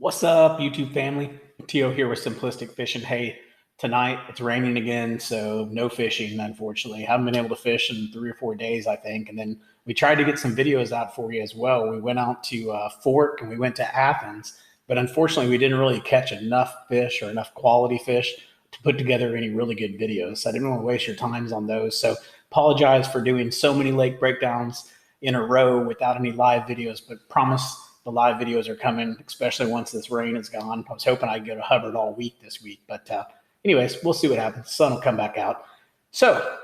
What's up, YouTube family? Tio here with Simplistic Fishing. Hey, tonight it's raining again, so no fishing, unfortunately. Haven't been able to fish in 3 or 4 days, I think. And then we tried to get some videos out for you as well. We went out to Fork and we went to Athens, but unfortunately, we didn't really catch enough fish or enough quality fish to put together any really good videos. So I didn't want to waste your times on those. So apologize for doing so many lake breakdowns in a row without any live videos, but promise the live videos are coming, especially once this rain is gone. I was hoping I'd go to Hubbard all week this week, but anyways, we'll see what happens. The sun will come back out. So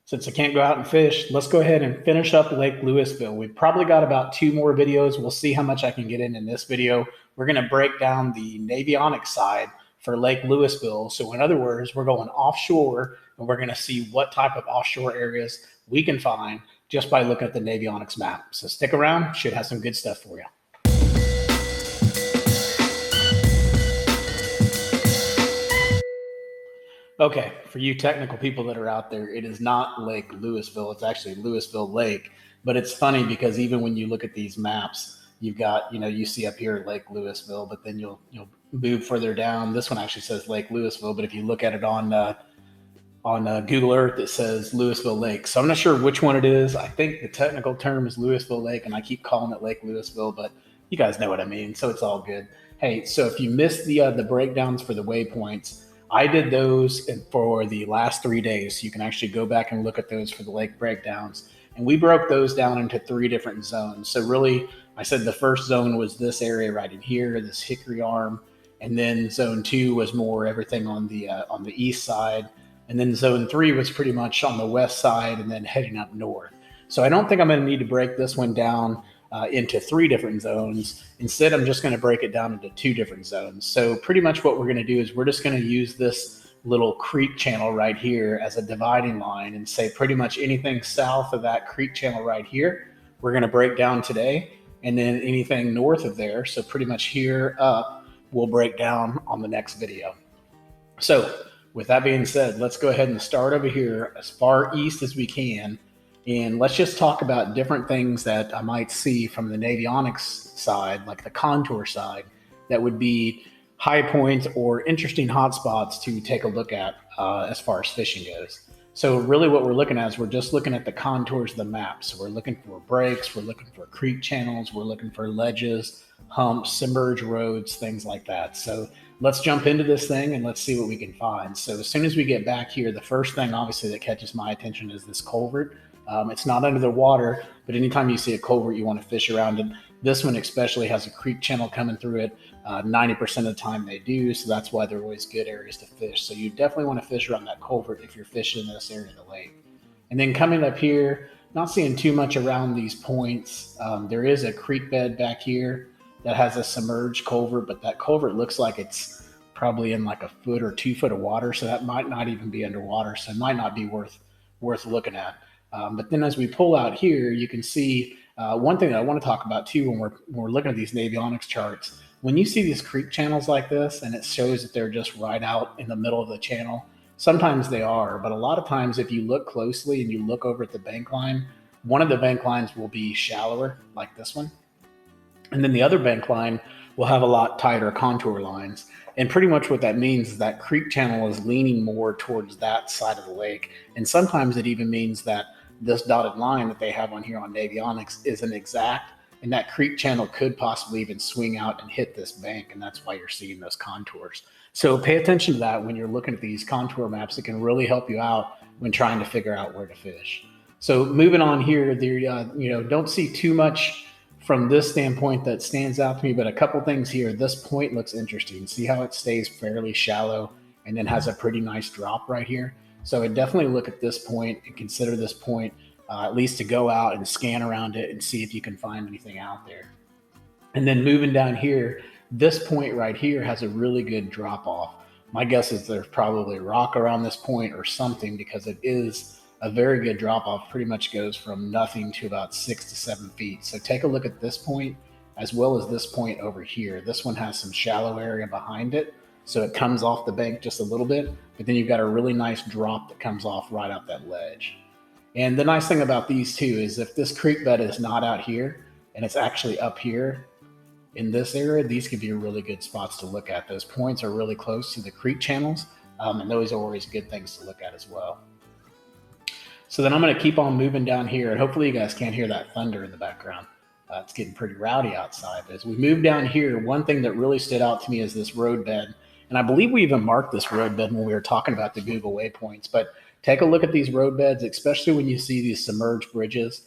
since I can't go out and fish, let's go ahead and finish up Lake Lewisville. We've probably got about 2 more videos. We'll see how much I can get in this video. We're going to break down the navionics side for Lake Lewisville. So in other words, we're going offshore and we're going to see what type of offshore areas we can find just by looking at the navionics map. So stick around, should have some good stuff for you. Okay, for you technical people that are out there, it is not Lake Lewisville. It's actually Lewisville Lake. But it's funny because even when you look at these maps, you've got, you see up here Lake Lewisville, but then you'll move further down. This one actually says Lake Lewisville, but if you look at it on Google Earth, it says Lewisville Lake. So I'm not sure which one it is. I think the technical term is Lewisville Lake, and I keep calling it Lake Lewisville, but you guys know what I mean, so it's all good. Hey, so if you missed the breakdowns for the waypoints, I did those for the last 3 days. So you can actually go back and look at those for the lake breakdowns. And we broke those down into 3 different zones. So really, I said the first zone was this area right in here, this hickory arm. And then zone 2 was more everything on the east side. And then zone 3 was pretty much on the west side and then heading up north. So I don't think I'm going to need to break this one down into 3 different zones. Instead, I'm just going to break it down into 2 different zones. So pretty much what we're going to do is we're just going to use this little creek channel right here as a dividing line and say pretty much anything south of that creek channel right here, we're going to break down today. And then anything north of there, so pretty much here up, we'll break down on the next video. So with that being said, let's go ahead and start over here as far east as we can. And let's just talk about different things that I might see from the navionics side, like the contour side, that would be high points or interesting hotspots to take a look at as far as fishing goes. So really what we're looking at is we're just looking at the contours of the map. So we're looking for breaks, we're looking for creek channels, we're looking for ledges, humps, submerged roads, things like that. So let's jump into this thing and let's see what we can find. So as soon as we get back here, the first thing obviously that catches my attention is this culvert. It's not under the water, but anytime you see a culvert, you want to fish around it. This one especially has a creek channel coming through it. 90% of the time they do, so that's why they're always good areas to fish. So you definitely want to fish around that culvert if you're fishing in this area of the lake. And then coming up here, not seeing too much around these points. There is a creek bed back here that has a submerged culvert, but that culvert looks like it's probably in like a foot or 2 foot of water, so that might not even be underwater, so it might not be worth looking at. But then as we pull out here, you can see one thing that I want to talk about too when we're looking at these navionics charts. When you see these creek channels like this and it shows that they're just right out in the middle of the channel, sometimes they are, but a lot of times if you look closely and you look over at the bank line, one of the bank lines will be shallower like this one. And then the other bank line will have a lot tighter contour lines. And pretty much what that means is that creek channel is leaning more towards that side of the lake. And sometimes it even means that this dotted line that they have on here on navionics isn't exact, and that creek channel could possibly even swing out and hit this bank, and that's why you're seeing those contours. So pay attention to that when you're looking at these contour maps. It can really help you out when trying to figure out where to fish. So moving on here, there don't see too much from this standpoint that stands out to me, but a couple things here. This point looks interesting. See how it stays fairly shallow and then has a pretty nice drop right here. So I definitely look at this point and consider this point at least to go out and scan around it and see if you can find anything out there. And then moving down here, this point right here has a really good drop off. My guess is there's probably rock around this point or something, because it is a very good drop off. Pretty much goes from nothing to about 6 to 7 feet. So take a look at this point as well as this point over here. This one has some shallow area behind it, so it comes off the bank just a little bit, but then you've got a really nice drop that comes off right out that ledge. And the nice thing about these two is if this creek bed is not out here and it's actually up here, in this area, these could be really good spots to look at. Those points are really close to the creek channels, and those are always good things to look at as well. So then I'm going to keep on moving down here, and hopefully you guys can't hear that thunder in the background. It's getting pretty rowdy outside. But as we move down here, one thing that really stood out to me is this roadbed. And I believe we even marked this roadbed when we were talking about the Google waypoints. But take a look at these roadbeds, especially when you see these submerged bridges.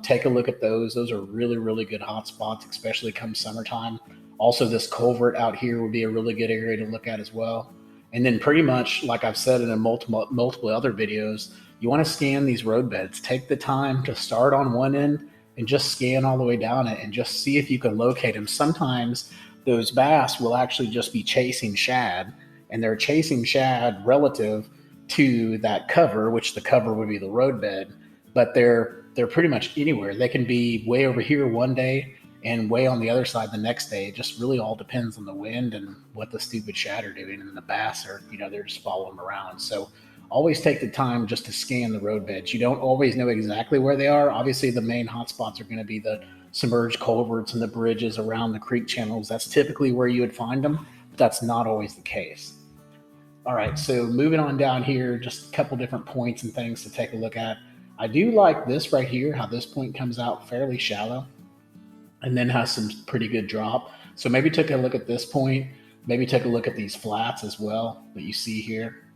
Take a look at those. Those are really, really good hot spots, especially come summertime. Also, this culvert out here would be a really good area to look at as well. And then pretty much, like I've said in multiple other videos, you want to scan these roadbeds. Take the time to start on one end and just scan all the way down it and just see if you can locate them. Sometimes those bass will actually just be chasing shad, and they're chasing shad relative to that cover, which the cover would be the roadbed, but they're pretty much anywhere. They can be way over here one day and way on the other side the next day. It just really all depends on the wind and what the stupid shad are doing, and the bass are, they're just following them around. So always take the time just to scan the roadbeds. You don't always know exactly where they are. Obviously, the main hotspots are going to be the submerged culverts and the bridges around the creek channels. That's typically where you would find them, but that's not always the case. All right, so moving on down here, just a couple different points and things to take a look at. I do like this right here, how this point comes out fairly shallow and then has some pretty good drop. So maybe take a look at this point, maybe take a look at these flats as well that you see here.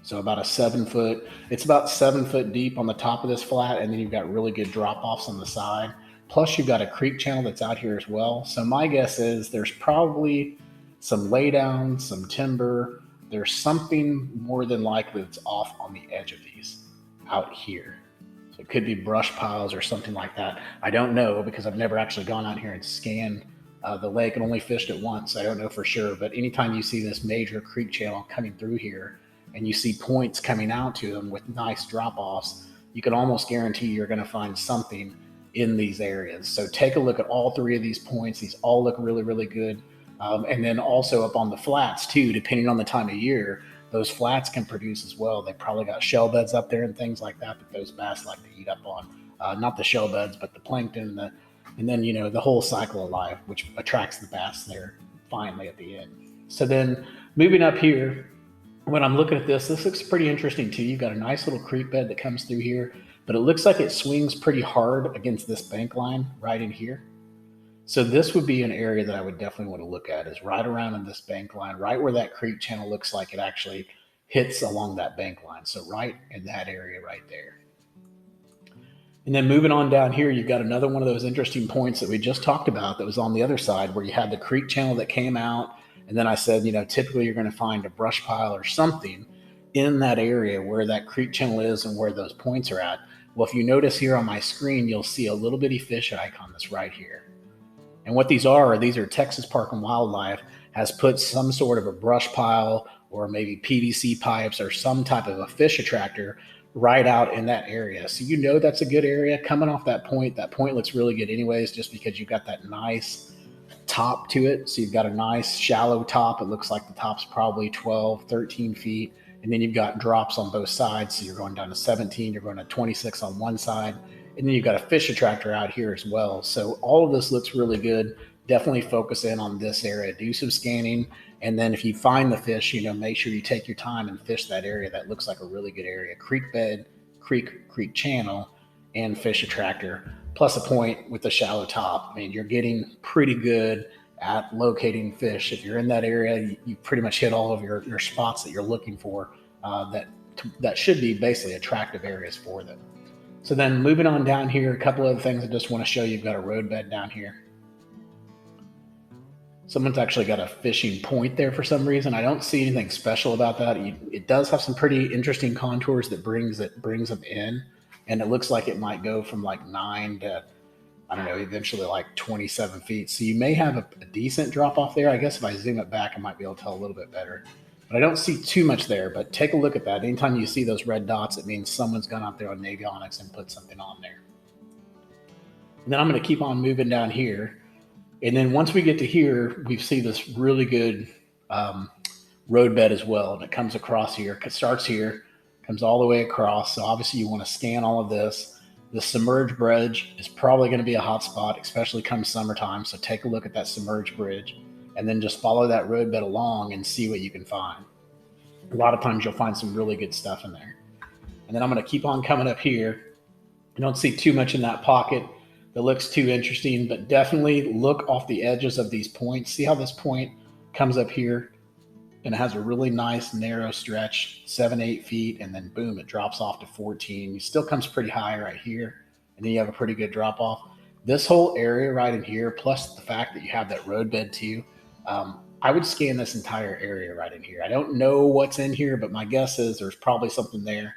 So about it's about 7 foot deep on the top of this flat, and then you've got really good drop offs on the side. Plus you've got a creek channel that's out here as well. So my guess is there's probably some laydown, some timber. There's something more than likely that's off on the edge of these out here. So it could be brush piles or something like that. I don't know, because I've never actually gone out here and scanned the lake and only fished it once. So I don't know for sure, but anytime you see this major creek channel coming through here and you see points coming out to them with nice drop offs, you can almost guarantee you're going to find something in these areas. So take a look at all three of these points. These all look really, really good. And then also up on the flats too, depending on the time of year, those flats can produce as well. They probably got shell beds up there and things like that those bass like to eat up on. Not the shell beds, but the plankton, and then, the whole cycle of life, which attracts the bass there finally at the end. So then moving up here, when I'm looking at this looks pretty interesting too. You've got a nice little creek bed that comes through here, but it looks like it swings pretty hard against this bank line right in here. So this would be an area that I would definitely want to look at, is right around in this bank line, right where that creek channel looks like it actually hits along that bank line. So right in that area right there. And then moving on down here, you've got another one of those interesting points that we just talked about that was on the other side, where you had the creek channel that came out. And then I said, typically you're going to find a brush pile or something in that area where that creek channel is and where those points are at. Well, if you notice here on my screen, you'll see a little bitty fish icon that's right here. And what these are Texas Park and Wildlife has put some sort of a brush pile or maybe PVC pipes or some type of a fish attractor right out in that area. So that's a good area coming off that point. That point looks really good anyways, just because you've got that nice top to it. So you've got a nice shallow top. It looks like the top's probably 12, 13 feet. And then you've got drops on both sides. So you're going down to 17, you're going to 26 on one side. And then you've got a fish attractor out here as well. So all of this looks really good. Definitely focus in on this area, do some scanning. And then if you find the fish, make sure you take your time and fish that area. That looks like a really good area. Creek bed, creek channel, and fish attractor, plus a point with a shallow top. I mean, you're getting pretty good at locating fish. If you're in that area, you pretty much hit all of your spots that you're looking for that should be basically attractive areas for them. So then moving on down here, a couple other things I just want to show you. You've got a roadbed down here. Someone's actually got a fishing point there for some reason. I don't see anything special about that. It does have some pretty interesting contours that brings them in. And it looks like it might go from like 9 to, eventually like 27 feet. So you may have a decent drop off there. I guess if I zoom it back, I might be able to tell a little bit better. But I don't see too much there, but take a look at that. Anytime you see those red dots, it means someone's gone out there on Navionics and put something on there. And then I'm going to keep on moving down here. And then once we get to here, we see this really good roadbed as well. And it comes across here, it starts here, comes all the way across. So obviously you want to scan all of this. The submerged bridge is probably going to be a hot spot, especially come summertime. So take a look at that submerged bridge and then just follow that roadbed along and see what you can find. A lot of times you'll find some really good stuff in there. And then I'm going to keep on coming up here. I don't see too much in that pocket that looks too interesting, but definitely look off the edges of these points. See how this point comes up here and it has a really nice narrow stretch, 7-8 feet, and then boom, it drops off to 14. It still comes pretty high right here, and then you have a pretty good drop off. This whole area right in here, plus the fact that you have that roadbed too, I would scan this entire area right in here. I don't know what's in here, but my guess is there's probably something there.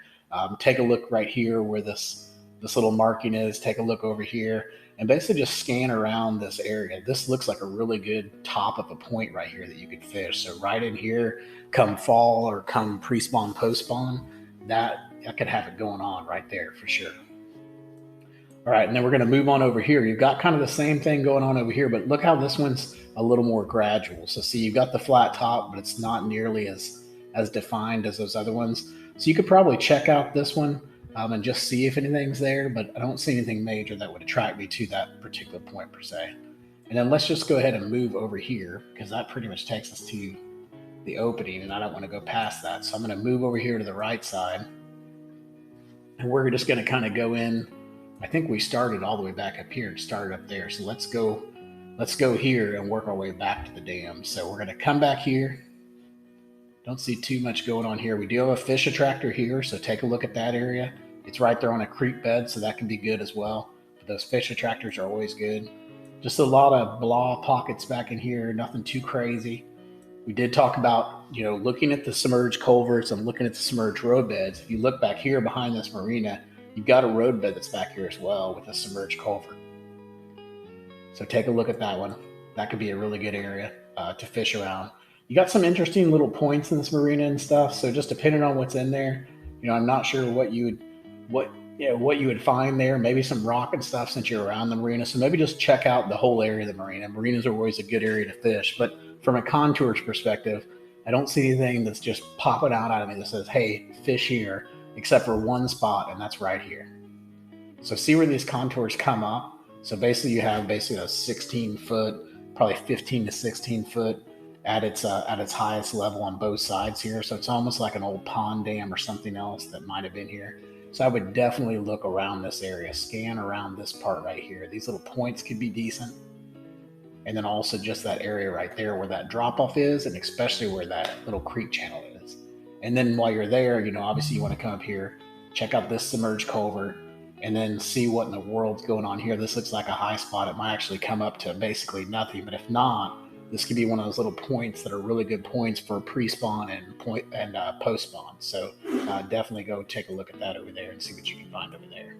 Take a look right here where this little marking is. Take a look over here and basically just scan around this area. This looks like a really good top of a point right here that you could fish. So right in here, come fall or come pre-spawn, post-spawn, that could have it going on right there for sure. All right, and then we're going to move on over here. You've got kind of the same thing going on over here, but look how this one's a little more gradual. So see, you've got the flat top, but it's not nearly as defined as those other ones. So you could probably check out this one and just see if anything's there, but I don't see anything major that would attract me to that particular point per se. And then let's just go ahead and move over here because that pretty much takes us to the opening and I don't want to go past that. So I'm going to move over here to the right side and we're just going to kind of go in. I think we started all the way back up here and started up there. So let's go here and work our way back to the dam. So we're going to come back here. Don't see too much going on here. We do have a fish attractor here, so take a look at that area. It's right there on a creek bed, so that can be good as well. But those fish attractors are always good. Just a lot of blah pockets back in here, nothing too crazy. We did talk about, looking at the submerged culverts and looking at the submerged roadbeds. If you look back here behind this marina, you've got a roadbed that's back here as well with a submerged culvert. So take a look at that one. That could be a really good area to fish around. You got some interesting little points in this marina and stuff. So just depending on what's in there, I'm not sure what you would find there. Maybe some rock and stuff since you're around the marina. So maybe just check out the whole area of the marina. Marinas are always a good area to fish. But from a contours perspective, I don't see anything that's just popping out at me that says, hey, fish here, except for one spot, and that's right here. So see where these contours come up. So basically you have a 16 foot, probably 15 to 16 foot at its highest level on both sides here. So it's almost like an old pond dam or something else that might have been here. So I would definitely look around this area, scan around this part right here. These little points could be decent. And then also just that area right there where that drop off is, and especially where that little creek channel is. And then while you're there, obviously you want to come up here, check out this submerged culvert, and then see what in the world's going on here. This looks like a high spot. It might actually come up to basically nothing, but if not, this could be one of those little points that are really good points for pre-spawn and post-spawn. So definitely go take a look at that over there and see what you can find over there.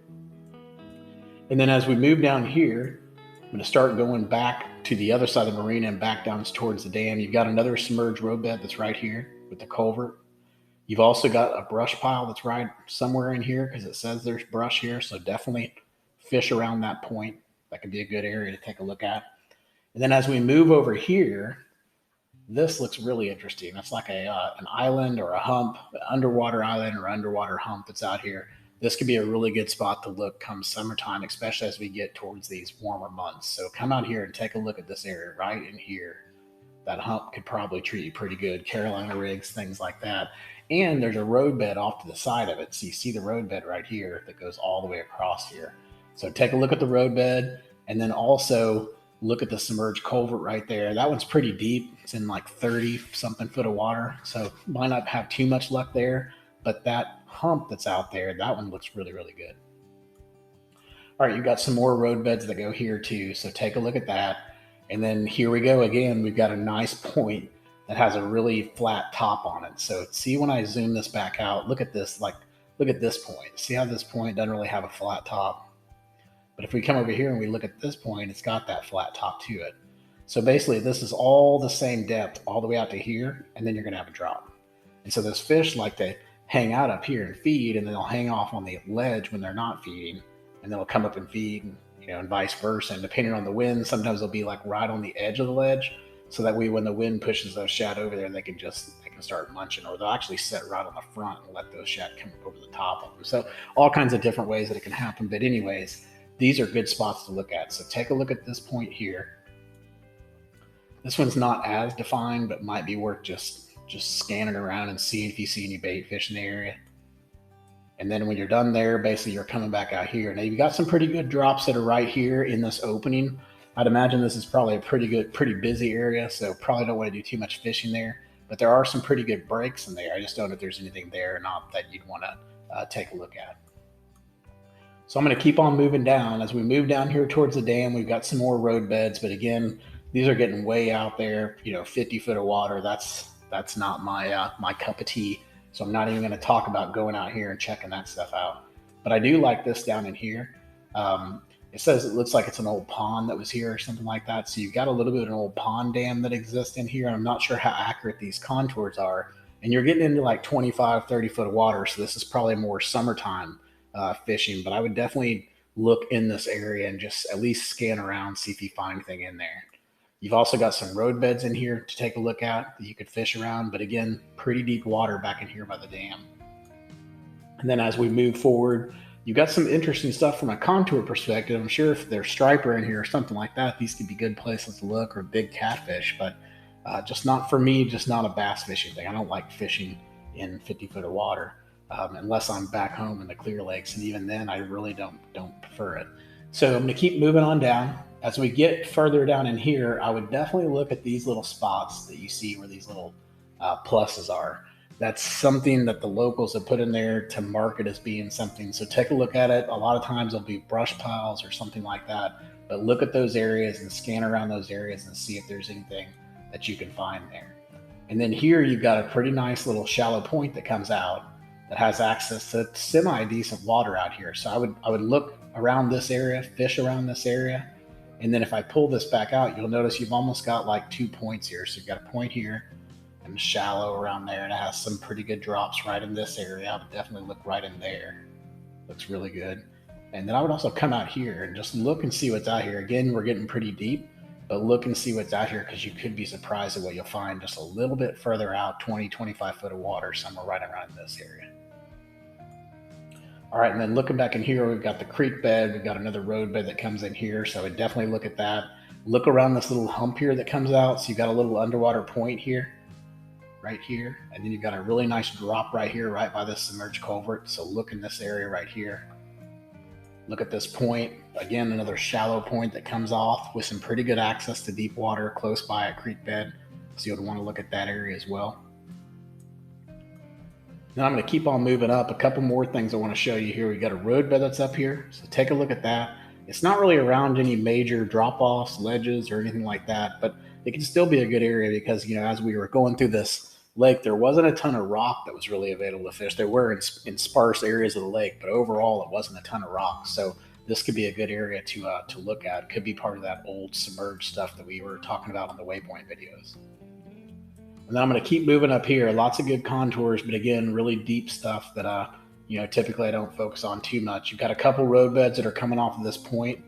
And then as we move down here, I'm going to start going back to the other side of the marina and back down towards the dam. You've got another submerged roadbed that's right here with the culvert. You've also got a brush pile that's right somewhere in here because it says there's brush here. So definitely fish around that point. That could be a good area to take a look at. And then as we move over here, this looks really interesting. It's like an island or a hump, an underwater island or underwater hump that's out here. This could be a really good spot to look come summertime, especially as we get towards these warmer months. So come out here and take a look at this area right in here. That hump could probably treat you pretty good. Carolina rigs, things like that. And there's a roadbed off to the side of it. So you see the roadbed right here that goes all the way across here. So take a look at the roadbed and then also look at the submerged culvert right there. That one's pretty deep. It's in like 30 something foot of water. So might not have too much luck there, but that hump that's out there, that one looks really, really good. All right, you've got some more roadbeds that go here too. So take a look at that. And then here we go again. We've got a nice point that has a really flat top on it. So see when I zoom this back out, look at this, look at this point. See how this point doesn't really have a flat top? But if we come over here and we look at this point, it's got that flat top to it. So basically this is all the same depth all the way out to here, and then you're gonna have a drop. And so those fish like to hang out up here and feed, and then they'll hang off on the ledge when they're not feeding, and they'll come up and feed, and, and vice versa. And depending on the wind, sometimes they'll be like right on the edge of the ledge. So that way when the wind pushes those shad over there, they can can start munching, or they'll actually sit right on the front and let those shad come over the top of them. So all kinds of different ways that it can happen. But anyways, these are good spots to look at. So take a look at this point here. This one's not as defined, but might be worth just scanning around and seeing if you see any bait fish in the area. And then when you're done there, basically you're coming back out here. Now you've got some pretty good drops that are right here in this opening. I'd imagine this is probably a pretty busy area, so probably don't want to do too much fishing there. But there are some pretty good breaks in there. I just don't know if there's anything there or not that you'd want to take a look at. So I'm going to keep on moving down. As we move down here towards the dam, we've got some more road beds, but again, these are getting way out there. 50 foot of water. That's not my cup of tea. So I'm not even going to talk about going out here and checking that stuff out. But I do like this down in here. It says it looks like it's an old pond that was here or something like that. So you've got a little bit of an old pond dam that exists in here. I'm not sure how accurate these contours are. And you're getting into like 25, 30 foot of water. So this is probably more summertime fishing. But I would definitely look in this area and just at least scan around, see if you find anything in there. You've also got some road beds in here to take a look at that you could fish around. But again, pretty deep water back in here by the dam. And then as we move forward, you've got some interesting stuff from a contour perspective. I'm sure if there's striper in here or something like that, these could be good places to look, or big catfish. But just not for me, just not a bass fishing thing. I don't like fishing in 50 foot of water unless I'm back home in the Clear Lakes. And even then, I really don't prefer it. So I'm going to keep moving on down. As we get further down in here, I would definitely look at these little spots that you see where these little pluses are. That's something that the locals have put in there to mark it as being something. So take a look at it. A lot of times there'll be brush piles or something like that. But look at those areas and scan around those areas and see if there's anything that you can find there. And then here you've got a pretty nice little shallow point that comes out that has access to semi-decent water out here. So I would look around this area, fish around this area. And then if I pull this back out, you'll notice you've almost got like 2 points here. So you've got a point here and shallow around there, and it has some pretty good drops right in this area. I would definitely look right in there. Looks really good. And then I would also come out here and just look and see what's out here. Again, we're getting pretty deep, but look and see what's out here, because you could be surprised at what you'll find just a little bit further out, 20, 25 foot of water, somewhere right around this area. All right, and then looking back in here, we've got the creek bed. We've got another road bed that comes in here, so I would definitely look at that. Look around this little hump here that comes out. So you've got a little underwater point here, right here, and then you've got a really nice drop right here, right by this submerged culvert. So look in this area right here. Look at this point. Again, another shallow point that comes off with some pretty good access to deep water close by a creek bed. So you'll want to look at that area as well. Then I'm going to keep on moving up. A couple more things I want to show you here. We've got a road bed that's up here, so take a look at that. It's not really around any major drop-offs, ledges, or anything like that, but it can still be a good area because, as we were going through this lake, there wasn't a ton of rock that was really available to fish. There were in sparse areas of the lake, but overall it wasn't a ton of rock. So this could be a good area to look at. It could be part of that old submerged stuff that we were talking about on the waypoint videos. And then I'm going to keep moving up here. Lots of good contours, but again, really deep stuff that, typically I don't focus on too much. You've got a couple road beds that are coming off of this point.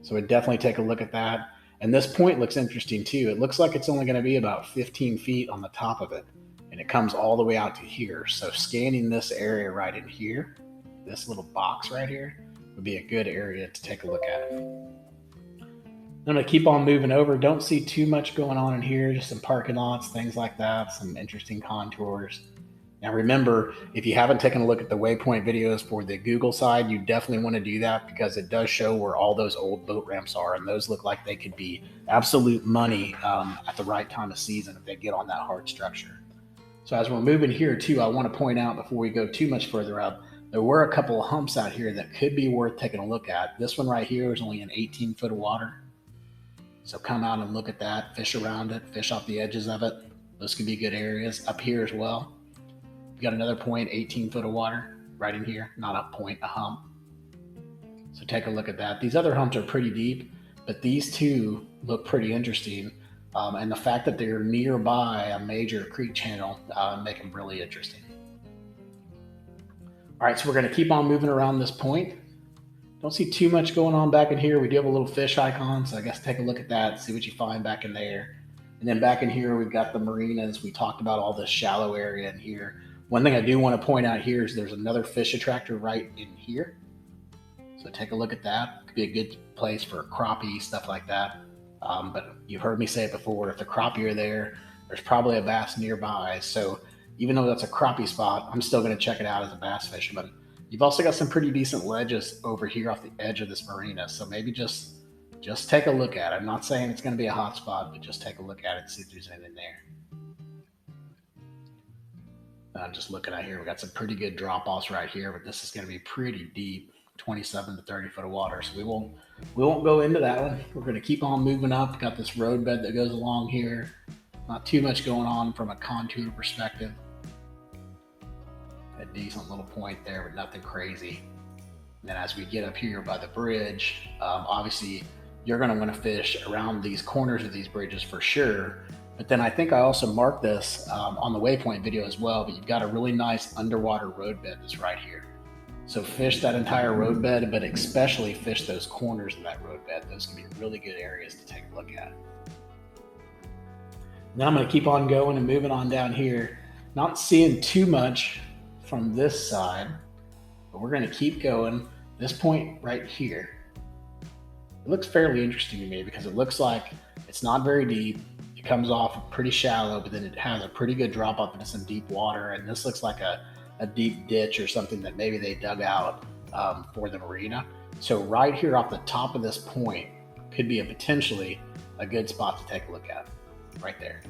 So I'd definitely take a look at that. And this point looks interesting too. It looks like it's only going to be about 15 feet on the top of it. And it comes all the way out to here. So scanning this area right in here, this little box right here, would be a good area to take a look at. I'm going to keep on moving over. Don't see too much going on in here, just some parking lots, things like that, some interesting contours. Now remember, if you haven't taken a look at the waypoint videos for the Google side, you definitely want to do that because it does show where all those old boat ramps are, and those look like they could be absolute money at the right time of season if they get on that hard structure. So as we're moving here too, I want to point out before we go too much further up, there were a couple of humps out here that could be worth taking a look at. This one right here is only an 18 foot of water. So come out and look at that, fish around it, fish off the edges of it. Those could be good areas. Up here as well, we got another point, 18 foot of water right in here. Not a point, a hump. So take a look at that. These other humps are pretty deep, but these two look pretty interesting. And the fact that they're nearby a major creek channel make them really interesting. All right, so we're going to keep on moving around this point. Don't see too much going on back in here. We do have a little fish icon, so I guess take a look at that, see what you find back in there. And then back in here, we've got the marinas. We talked about all this shallow area in here. One thing I do want to point out here is there's another fish attractor right in here. So take a look at that. It could be a good place for crappie, stuff like that. But you've heard me say it before, if the crappie are there, there's probably a bass nearby. So even though that's a crappie spot, I'm still going to check it out as a bass fisherman. You've also got some pretty decent ledges over here off the edge of this marina. So maybe just take a look at it. I'm not saying it's going to be a hot spot, but just take a look at it and see if there's anything there. I'm just looking at here. We got some pretty good drop offs right here, but this is going to be pretty deep, 27 to 30 foot of water. So we won't go into that one. We're going to keep on moving up. Got this road bed that goes along here. Not too much going on from a contour perspective. A decent little point there, but nothing crazy. And then as we get up here by the bridge, obviously you're going to want to fish around these corners of these bridges for sure. But then I think I also marked this on the waypoint video as well, but you've got a really nice underwater road bed that's right here. So fish that entire road bed, but especially fish those corners of that road bed. Those can be really good areas to take a look at. Now I'm going to keep on going and moving on down here. Not seeing too much from this side, but we're going to keep going. This point right here, it looks fairly interesting to me because it looks like it's not very deep. It comes off pretty shallow, but then it has a pretty good drop off into some deep water. And this looks like a deep ditch or something that maybe they dug out for the marina. So right here off the top of this point could be potentially a good spot to take a look at right there.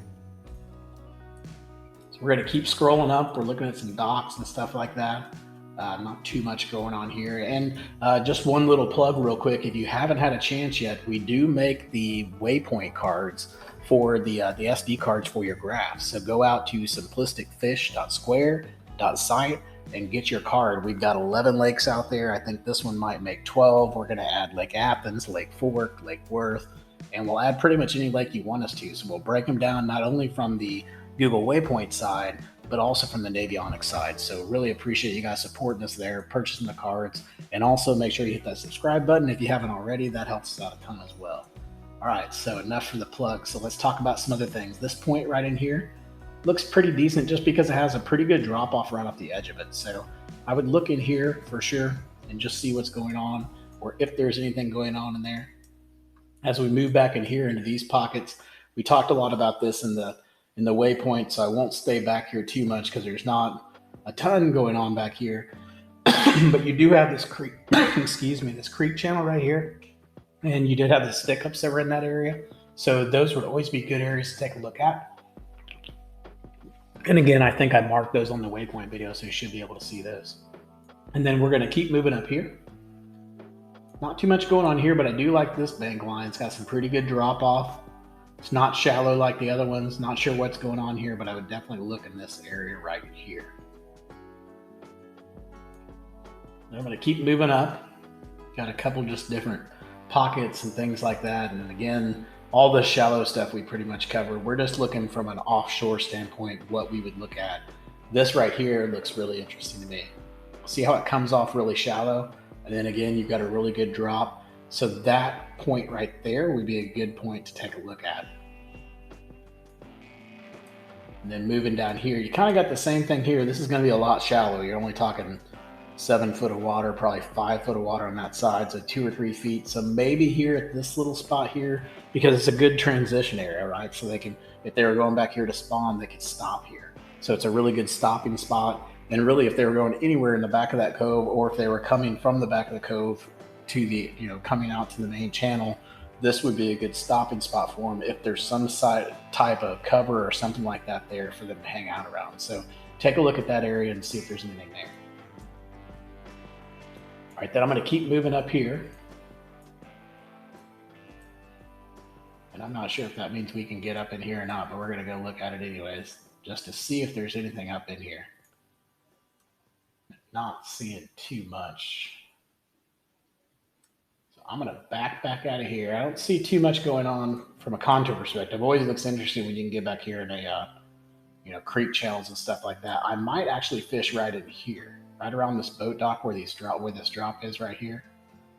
So we're going to keep scrolling up. We're looking at some docks and stuff like that. Not too much going on here. And just one little plug real quick. If you haven't had a chance yet, we do make the waypoint cards for the SD cards for your graphs. So go out to simplisticfish.square.site and get your card. We've got 11 lakes out there. I think this one might make 12. We're going to add Lake Athens, Lake Fork, Lake Worth, and we'll add pretty much any lake you want us to. So we'll break them down not only from the Google Waypoint side, but also from the Navionics side. So really appreciate you guys supporting us there, purchasing the cards, and also make sure you hit that subscribe button if you haven't already. That helps us out a ton as well. All right, so enough for the plug. So let's talk about some other things. This point right in here looks pretty decent just because it has a pretty good drop off right off the edge of it. So I would look in here for sure and just see what's going on or if there's anything going on in there. As we move back in here into these pockets, we talked a lot about this in the waypoint, so I won't stay back here too much because there's not a ton going on back here. But you do have this creek, this creek channel right here. And you did have the stick ups that were in that area. So those would always be good areas to take a look at. And again, I think I marked those on the waypoint video, so you should be able to see those. And then we're going to keep moving up here. Not too much going on here, but I do like this bank line. It's got some pretty good drop off. It's not shallow like the other ones. Not sure what's going on here, but I would definitely look in this area right here. I'm going to keep moving up. Got a couple just different pockets and things like that. And then again, all the shallow stuff we pretty much covered. We're just looking from an offshore standpoint, what we would look at. This right here looks really interesting to me. See how it comes off really shallow? And then again, you've got a really good drop. So that point right there would be a good point to take a look at. And then moving down here, you kind of got the same thing here. This is going to be a lot shallower. You're only talking 7 foot of water, probably 5 foot of water on that side, so 2 or 3 feet. So maybe here at this little spot here, because it's a good transition area, right? So they can, if they were going back here to spawn, they could stop here. So it's a really good stopping spot. And really, if they were going anywhere in the back of that cove, or if they were coming from the back of the cove to the, coming out to the main channel, this would be a good stopping spot for them if there's some type of cover or something like that there for them to hang out around. So take a look at that area and see if there's anything there. All right, then I'm going to keep moving up here. And I'm not sure if that means we can get up in here or not, but we're going to go look at it anyways, just to see if there's anything up in here. Not seeing too much. So I'm going to back out of here. I don't see too much going on from a contour perspective. Always looks interesting when you can get back here in a, creek channels and stuff like that. I might actually fish right in here. Right around this boat dock where this drop is right here.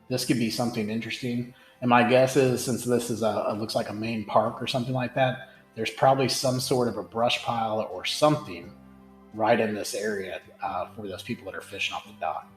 This could be something interesting. And my guess is, since this is looks like a main park or something like that, there's probably some sort of a brush pile or something right in this area for those people that are fishing off the dock.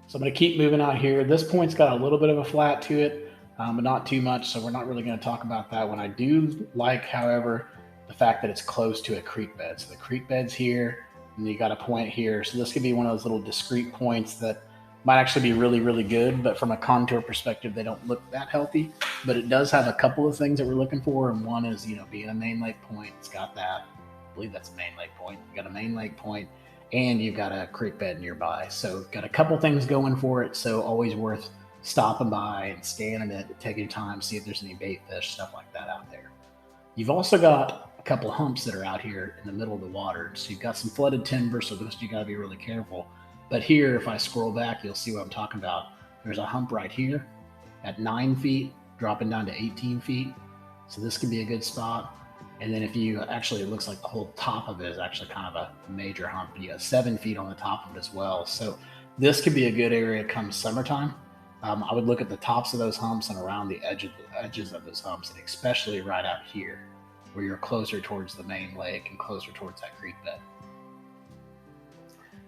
So I'm going to keep moving out here. This point's got a little bit of a flat to it, but not too much, so we're not really going to talk about that one. I do like, however, the fact that it's close to a creek bed. So the creek bed's here, and you got a point here. So this could be one of those little discrete points that might actually be really, really good, but from a contour perspective, they don't look that healthy. But it does have a couple of things that we're looking for, and one is, being a main lake point. It's got that. I believe that's a main lake point. You got a main lake point, and you've got a creek bed nearby. So got a couple things going for it. So always worth stopping by and scanning it, taking your time, see if there's any bait fish, stuff like that out there. You've also got a couple of humps that are out here in the middle of the water. So you've got some flooded timber, so this you got to be really careful. But here, if I scroll back, you'll see what I'm talking about. There's a hump right here at 9 feet, dropping down to 18 feet. So this could be a good spot. And then if you actually, it looks like the whole top of it is actually kind of a major hump. You got 7 feet on the top of it as well. So this could be a good area come summertime. I would look at the tops of those humps and around the edges of those humps, and especially right out here where you're closer towards the main lake and closer towards that creek bed.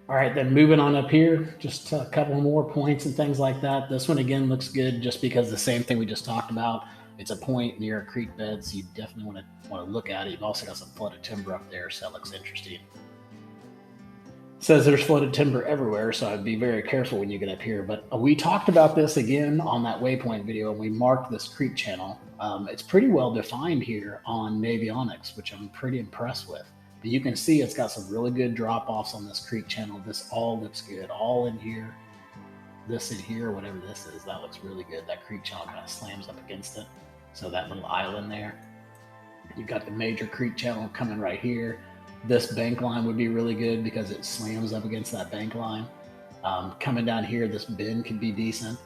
All right, then moving on up here, just a couple more points and things like that. This one again looks good just because the same thing we just talked about. It's a point near a creek bed, so you definitely want to look at it. You've also got some flooded timber up there, so that looks interesting. It says there's flooded timber everywhere, so I'd be very careful when you get up here. But we talked about this again on that waypoint video, and we marked this creek channel. It's pretty well defined here on Navionics, which I'm pretty impressed with. But you can see it's got some really good drop-offs on this creek channel. This all looks good. All in here, this in here, whatever this is, that looks really good. That creek channel kind of slams up against it. So that little island there. You've got the major creek channel coming right here. This bank line would be really good because it slams up against that bank line. Coming down here, this bend could be decent.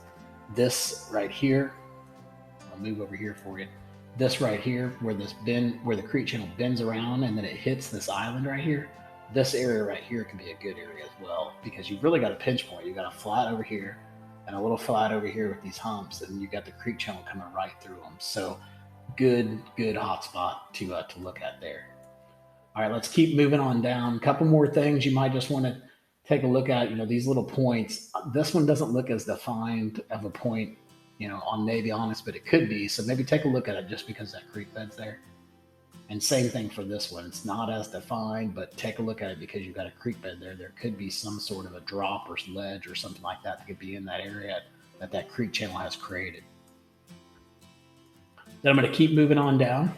This right here, I'll move over here for you. This right here, where the creek channel bends around and then it hits this island right here, this area right here can be a good area as well, because you've really got a pinch point. You've got a flat over here and a little flat over here with these humps, and you've got the creek channel coming right through them. So good hot spot to look at there. All right, let's keep moving on down. A couple more things you might just want to take a look at. These little points. This one doesn't look as defined of a point, on Navionics, but it could be. So maybe take a look at it just because that creek bed's there. And same thing for this one. It's not as defined, but take a look at it because you've got a creek bed there. There could be some sort of a drop or ledge or something like that could be in that area that creek channel has created. Then I'm going to keep moving on down.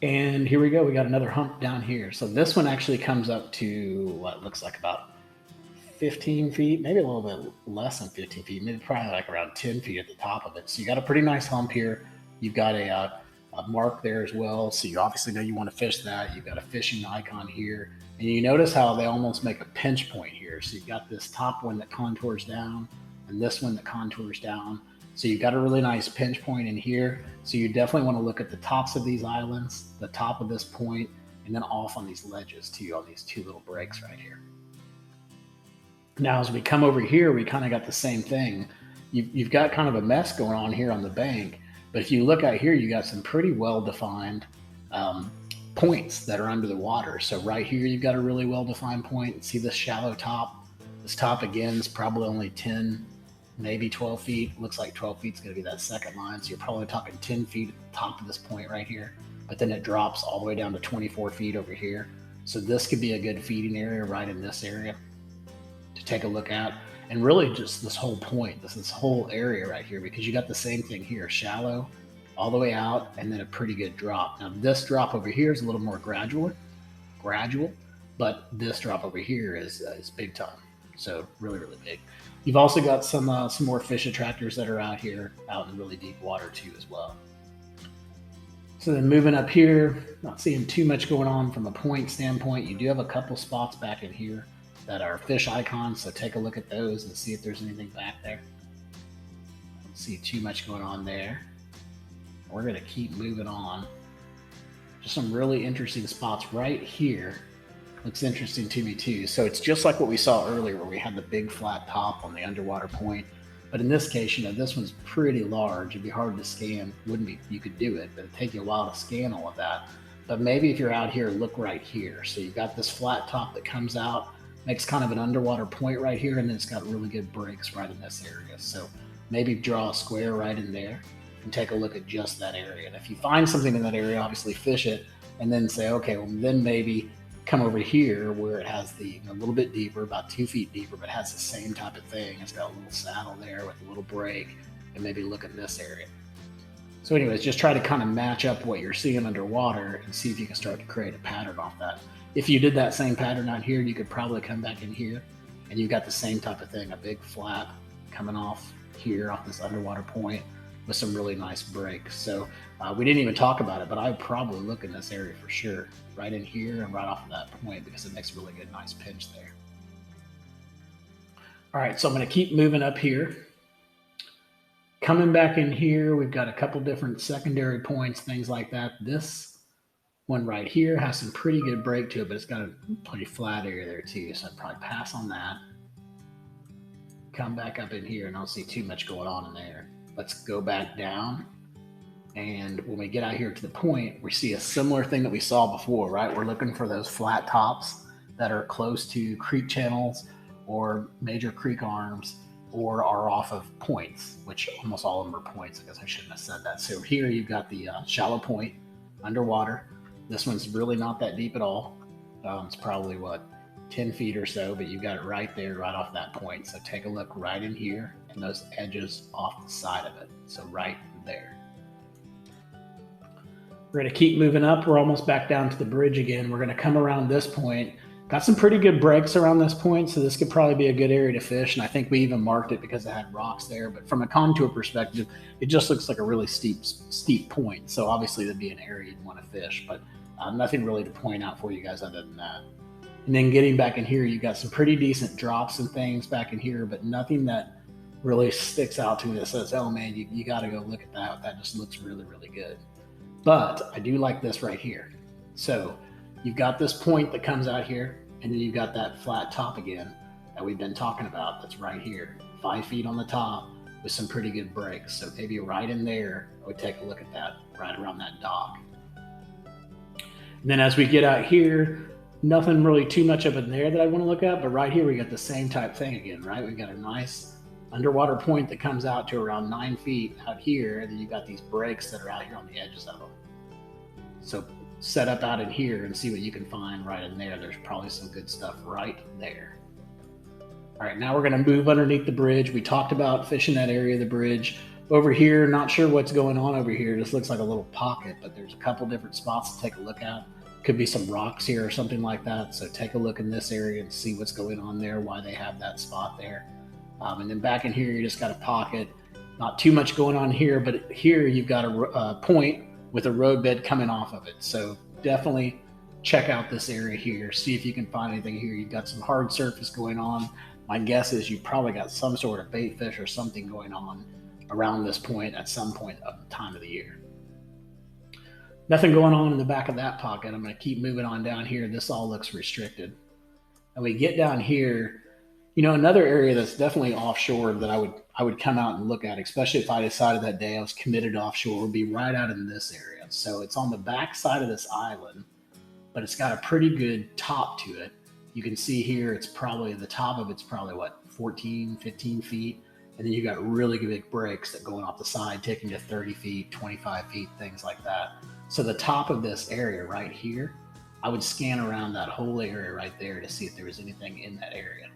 And here we go. We got another hump down here. So this one actually comes up to what looks like about 15 feet, maybe a little bit less than 15 feet, maybe probably like around 10 feet at the top of it. So you got a pretty nice hump here. You've got a mark there as well. So you obviously know you want to fish that. You've got a fishing icon here. And you notice how they almost make a pinch point here. So you've got this top one that contours down and this one that contours down. So you've got a really nice pinch point in here. So you definitely want to look at the tops of these islands, the top of this point, and then off on these ledges too, on these two little breaks right here. Now, as we come over here, we kind of got the same thing. You've got kind of a mess going on here on the bank, but if you look out here, you got some pretty well-defined points that are under the water. So right here, you've got a really well-defined point. See this shallow top? This top, again, is probably only 10, maybe 12 feet. Looks like 12 feet is going to be that second line. So you're probably talking 10 feet at the top of this point right here. But then it drops all the way down to 24 feet over here. So this could be a good feeding area right in this area to take a look at. And really just this whole point, this whole area right here, because you got the same thing here, shallow all the way out, and then a pretty good drop. Now this drop over here is a little more gradual, but this drop over here is big time. So really, really big. You've also got some more fish attractors that are out here, out in really deep water too as well. So then moving up here, not seeing too much going on from a point standpoint. You do have a couple spots back in here that are fish icons, so take a look at those and see if there's anything back there. Don't see too much going on there. We're going to keep moving on. Just some really interesting spots right here. Looks interesting to me too. So it's just like what we saw earlier where we had the big flat top on the underwater point. But in this case, this one's pretty large. It'd be hard to scan. Wouldn't be, you could do it, but it'd take you a while to scan all of that. But maybe if you're out here, look right here. So you've got this flat top that comes out, makes kind of an underwater point right here, and then it's got really good breaks right in this area. So maybe draw a square right in there and take a look at just that area. And if you find something in that area, obviously fish it and then say, okay, well, then maybe come over here where it has a little bit deeper, about 2 feet deeper, but has the same type of thing. It's got a little saddle there with a little break, and maybe look at this area. So anyways, just try to kind of match up what you're seeing underwater and see if you can start to create a pattern off that. If you did that same pattern out here, you could probably come back in here and you've got the same type of thing, a big flap coming off here off this underwater point with some really nice breaks. So we didn't even talk about it, but I would probably look in this area for sure, right in here and right off of that point, because it makes a really good, nice pinch there. All right, so I'm going to keep moving up here. Coming back in here, we've got a couple different secondary points, things like that. This one right here has some pretty good break to it, but it's got a pretty flat area there too. So I'd probably pass on that. Come back up in here and I don't see too much going on in there. Let's go back down. And when we get out here to the point, we see a similar thing that we saw before, right? We're looking for those flat tops that are close to creek channels or major creek arms, or are off of points, which almost all of them are points. I guess I shouldn't have said that. So here you've got the shallow point underwater. This one's really not that deep at all. It's probably 10 feet or so, but you've got it right there, right off that point. So take a look right in here and those edges off the side of it. So right there. We're going to keep moving up. We're almost back down to the bridge again. We're going to come around this point. Got some pretty good breaks around this point, so this could probably be a good area to fish. And I think we even marked it because it had rocks there. But from a contour perspective, it just looks like a really steep point. So obviously that'd be an area you'd want to fish, but nothing really to point out for you guys other than that. And then getting back in here, you've got some pretty decent drops and things back in here, but nothing that really sticks out to me that says, oh man, you got to go look at that. That just looks really, really good. But I do like this right here. So you've got this point that comes out here, and then you've got that flat top again that we've been talking about that's right here, 5 feet on the top with some pretty good breaks. So maybe right in there, I would take a look at that, right around that dock. And then as we get out here, nothing really too much up in there that I want to look at, but right here we got the same type thing again, right? We've got a nice underwater point that comes out to around 9 feet out here, and then you've got these breaks that are out here on the edges of them. So set up out in here and see what you can find right in there. There's probably some good stuff right there. All right, now we're going to move underneath the bridge. We talked about fishing that area of the bridge. Over here, not sure what's going on over here. This looks like a little pocket, but there's a couple different spots to take a look at. Could be some rocks here or something like that. So take a look in this area and see what's going on there, why they have that spot there. And then back in here, you just got a pocket. Not too much going on here, but here you've got a point with a roadbed coming off of it. So definitely check out this area here. See if you can find anything here. You've got some hard surface going on. My guess is you've probably got some sort of bait fish or something going on around this point at some point of the time of the year. Nothing going on in the back of that pocket. I'm going to keep moving on down here. This all looks restricted. And we get down here, another area that's definitely offshore that I would come out and look at, especially if I decided that day I was committed offshore, would be right out in this area. So it's on the back side of this island, but it's got a pretty good top to it. You can see here, it's probably the top of it's probably 14, 15 feet. And then you got really big breaks that going off the side, taking to 30 feet, 25 feet, things like that. So the top of this area right here, I would scan around that whole area right there to see if there was anything in that area.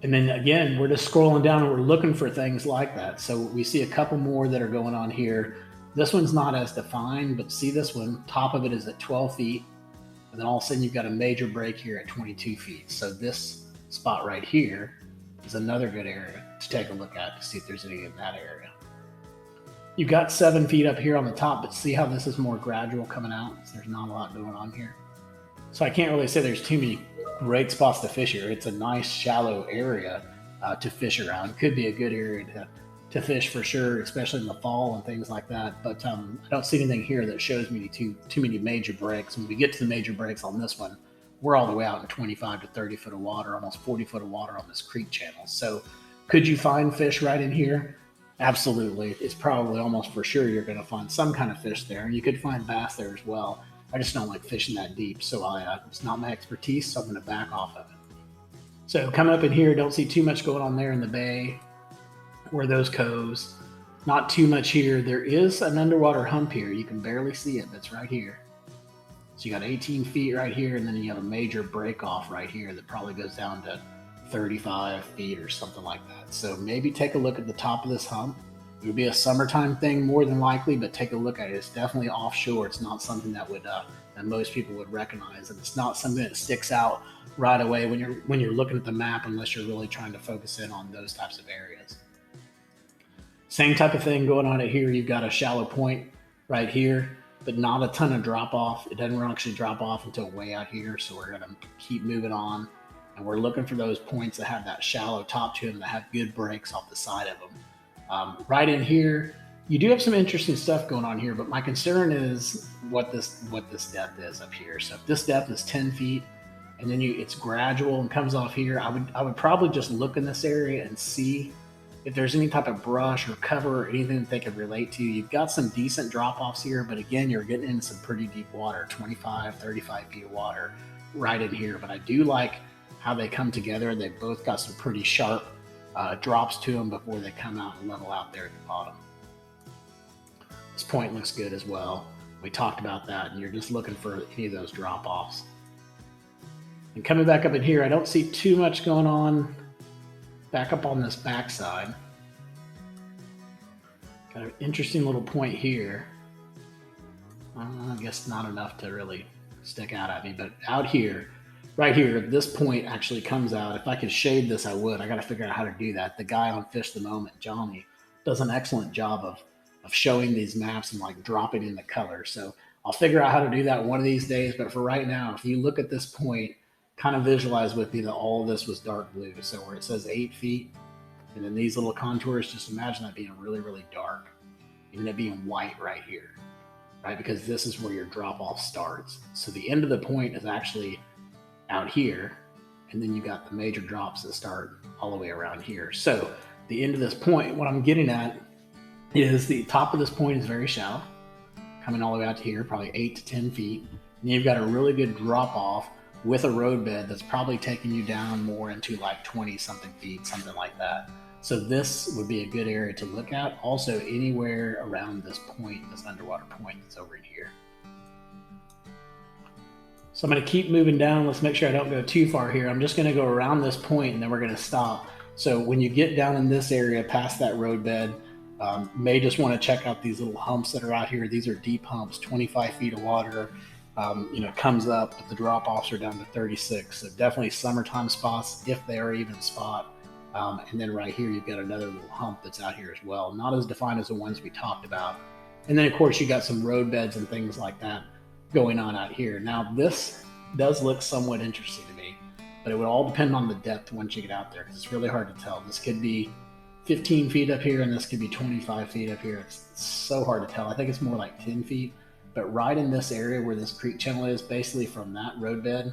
And then again, we're just scrolling down and we're looking for things like that. So we see a couple more that are going on here. This one's not as defined, but see this one, top of it is at 12 feet. And then all of a sudden you've got a major break here at 22 feet. So this spot right here is another good area to take a look at to see if there's any in that area. You've got 7 feet up here on the top, but see how this is more gradual coming out? So there's not a lot going on here. So I can't really say there's too many great spots to fish here. It's a nice shallow area to fish around. It could be a good area to fish for sure, especially in the fall and things like that. But I don't see anything here that shows me too many major breaks. When we get to the major breaks on this one, we're all the way out in 25 to 30 foot of water, almost 40 foot of water on this creek channel. So Could you find fish right in here? Absolutely. It's probably almost for sure you're going to find some kind of fish there. You could find bass there as well. I just don't like fishing that deep, so it's not my expertise, so I'm going to back off of it. So coming up in here, don't see too much going on there in the bay or those coves. Not too much here. There is an underwater hump here. You can barely see it, but it's right here. So you got 18 feet right here, and then you have a major break off right here that probably goes down to 35 feet or something like that. So maybe take a look at the top of this hump. It would be a summertime thing more than likely, but take a look at it. It's definitely offshore. It's not something that would that most people would recognize, and it's not something that sticks out right away when you're looking at the map, unless you're really trying to focus in on those types of areas. Same type of thing going on at here. You've got a shallow point right here, but not a ton of drop off. It doesn't actually drop off until way out here, so we're going to keep moving on, and we're looking for those points that have that shallow top to them, that have good breaks off the side of them. Right in here, you do have some interesting stuff going on here, but my concern is what this depth is up here. So if this depth is 10 feet, and then it's gradual and comes off here, I would probably just look in this area and see if there's any type of brush or cover or anything that they could relate to. You've got some decent drop-offs here, but again, you're getting into some pretty deep water, 25, 35 feet of water right in here. But I do like how they come together. They've both got some pretty sharp drops to them before they come out and level out there at the bottom. This point looks good as well. We talked about that, and you're just looking for any of those drop-offs. And coming back up in here, I don't see too much going on back up on this backside. Got an interesting little point here. I guess not enough to really stick out at me, but out here, right here, this point actually comes out. If I could shade this, I would. I got to figure out how to do that. The guy on Fish the Moment, Johnny, does an excellent job of showing these maps and like dropping in the color. So I'll figure out how to do that one of these days. But for right now, if you look at this point, kind of visualize with me that all this was dark blue. So where it says 8 feet, and then these little contours, just imagine that being really, really dark, and it being white right here, right? Because this is where your drop off starts. So the end of the point is actually out here, and then you got the major drops that start all the way around here. So the end of this point, what I'm getting at is the top of this point is very shallow, coming all the way out to here, probably 8 to 10 feet. And you've got a really good drop off with a road bed that's probably taking you down more into like 20 something feet, something like that. So this would be a good area to look at. Also anywhere around this point, this underwater point that's over in here. So I'm going to keep moving down. Let's make sure I don't go too far here. I'm just going to go around this point and then we're going to stop. So when you get down in this area past that road bed, may just want to check out these little humps that are out here. These are deep humps, 25 feet of water. Comes up, but the drop-offs are down to 36. So definitely summertime spots, if they are even spot. And then right here, you've got another little hump that's out here as well. Not as defined as the ones we talked about. And then, of course, you got some road beds and things like that going on out here. Now, this does look somewhat interesting to me, but it would all depend on the depth once you get out there, because it's really hard to tell. This could be 15 feet up here, and this could be 25 feet up here. It's so hard to tell. I think it's more like 10 feet. But right in this area where this creek channel is, basically from that roadbed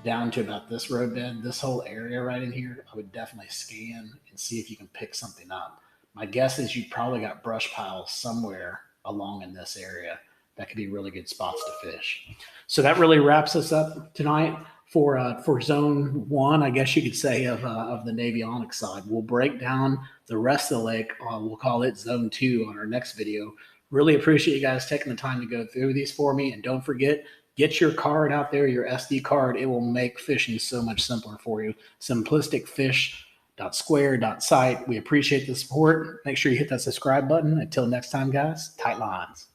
down to about this roadbed, this whole area right in here, I would definitely scan and see if you can pick something up. My guess is you probably got brush piles somewhere along in this area that could be really good spots to fish. So that really wraps us up tonight for zone one, I guess you could say, of the Navionics side. We'll break down the rest of the lake. We'll call it zone 2 on our next video. Really appreciate you guys taking the time to go through these for me. And don't forget, get your card out there, your SD card. It will make fishing so much simpler for you. Simplisticfish.square.site. We appreciate the support. Make sure you hit that subscribe button. Until next time, guys, tight lines.